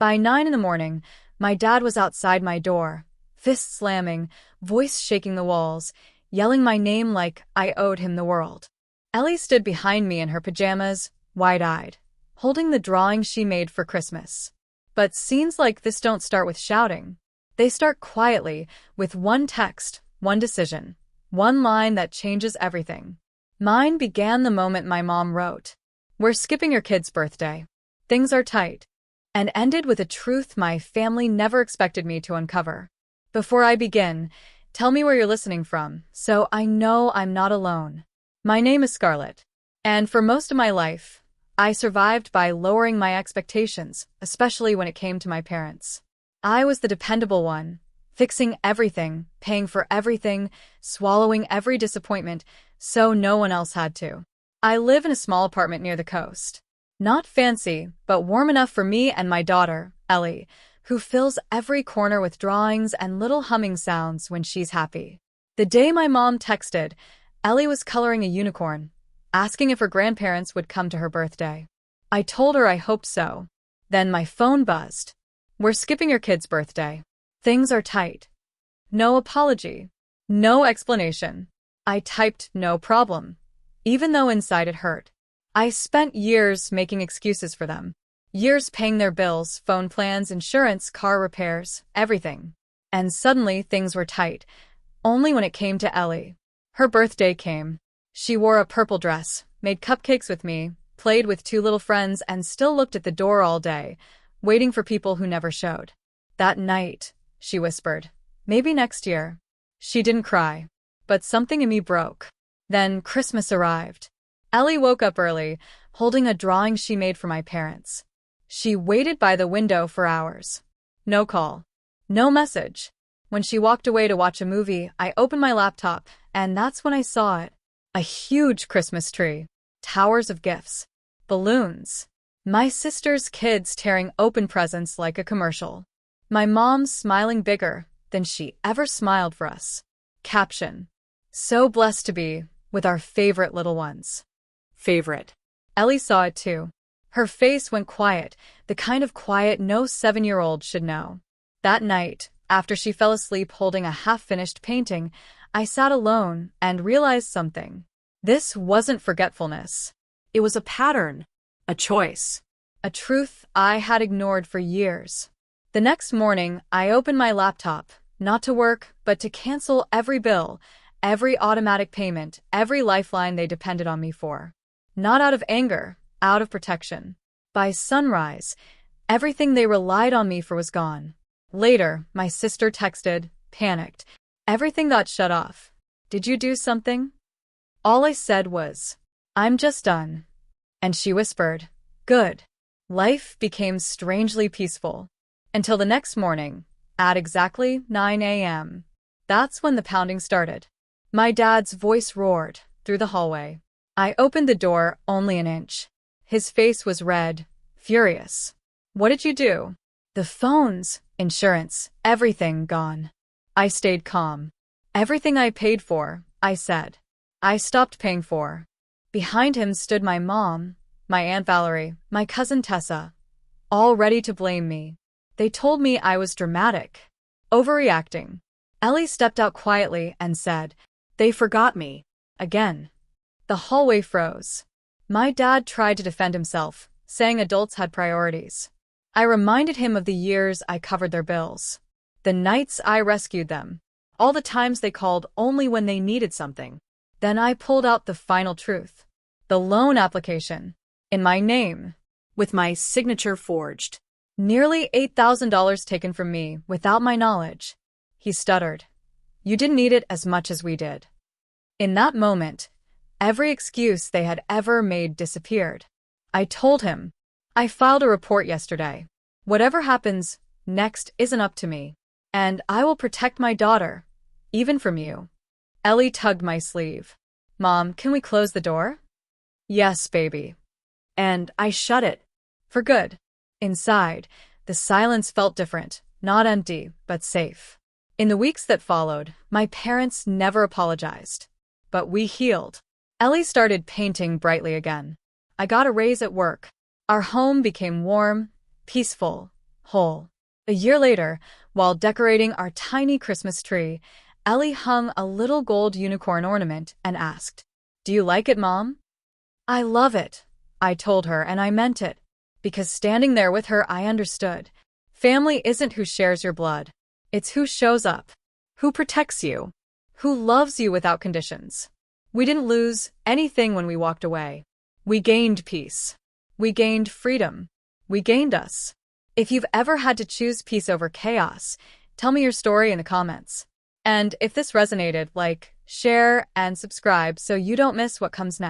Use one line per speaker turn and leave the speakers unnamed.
By 9 in the morning, my dad was outside my door, fists slamming, voice shaking the walls, yelling my name like I owed him the world. Ellie stood behind me in her pajamas, wide-eyed, holding the drawing she made for Christmas. But scenes like this don't start with shouting. They start quietly, with one text, one decision, one line that changes everything. Mine began the moment my mom wrote, "We're skipping your kid's birthday. Things are tight," and ended with a truth my family never expected me to uncover. Before I begin, tell me where you're listening from, so I know I'm not alone. My name is Scarlett, and for most of my life, I survived by lowering my expectations, especially when it came to my parents. I was the dependable one, fixing everything, paying for everything, swallowing every disappointment, so no one else had to. I live in a small apartment near the coast. Not fancy, but warm enough for me and my daughter, Ellie, who fills every corner with drawings and little humming sounds when she's happy. The day my mom texted, Ellie was coloring a unicorn, asking if her grandparents would come to her birthday. I told her I hoped so. Then my phone buzzed. "We're skipping your kid's birthday. Things are tight." No apology. No explanation. I typed no problem, even though inside it hurt. I spent years making excuses for them. Years paying their bills, phone plans, insurance, car repairs, everything. And suddenly things were tight, only when it came to Ellie. Her birthday came. She wore a purple dress, made cupcakes with me, played with two little friends, and still looked at the door all day, waiting for people who never showed. "That night," she whispered, "maybe next year." She didn't cry, but something in me broke. Then Christmas arrived. Ellie woke up early, holding a drawing she made for my parents. She waited by the window for hours. No call. No message. When she walked away to watch a movie, I opened my laptop, and that's when I saw it. A huge Christmas tree. Towers of gifts. Balloons. My sister's kids tearing open presents like a commercial. My mom smiling bigger than she ever smiled for us. Caption: "So blessed to be with our favorite little ones." Favorite. Ellie saw it too. Her face went quiet, the kind of quiet no 7-year-old should know. That night, after she fell asleep holding a half-finished painting, I sat alone and realized something. This wasn't forgetfulness. It was a pattern, a choice, a truth I had ignored for years. The next morning, I opened my laptop, not to work, but to cancel every bill, every automatic payment, every lifeline they depended on me for. Not out of anger, out of protection. By sunrise, everything they relied on me for was gone. Later, my sister texted, panicked. "Everything got shut off. Did you do something?" All I said was, "I'm just done." And she whispered, "Good." Life became strangely peaceful. Until the next morning, at exactly 9 a.m. That's when the pounding started. My dad's voice roared through the hallway. I opened the door only an inch. His face was red, furious. "What did you do?" "The phones, insurance, everything gone." I stayed calm. "Everything I paid for," I said. "I stopped paying for." Behind him stood my mom, my Aunt Valerie, my cousin Tessa, all ready to blame me. They told me I was dramatic, overreacting. Ellie stepped out quietly and said, "They forgot me." Again. The hallway froze. My dad tried to defend himself, saying adults had priorities. I reminded him of the years I covered their bills. The nights I rescued them. All the times they called only when they needed something. Then I pulled out the final truth. The loan application. In my name. With my signature forged. Nearly $8,000 taken from me without my knowledge. He stuttered. "You didn't need it as much as we did." In that moment, every excuse they had ever made disappeared. I told him, "I filed a report yesterday. Whatever happens next isn't up to me. And I will protect my daughter, even from you." Ellie tugged my sleeve. "Mom, can we close the door?" "Yes, baby." And I shut it. For good. Inside, the silence felt different, not empty, but safe. In the weeks that followed, my parents never apologized. But we healed. Ellie started painting brightly again. I got a raise at work. Our home became warm, peaceful, whole. A year later, while decorating our tiny Christmas tree, Ellie hung a little gold unicorn ornament and asked, "Do you like it, Mom?" "I love it," I told her, and I meant it. Because standing there with her, I understood. Family isn't who shares your blood. It's who shows up, who protects you, who loves you without conditions. We didn't lose anything when we walked away. We gained peace. We gained freedom. We gained us. If you've ever had to choose peace over chaos, tell me your story in the comments. And if this resonated, like, share, and subscribe so you don't miss what comes next.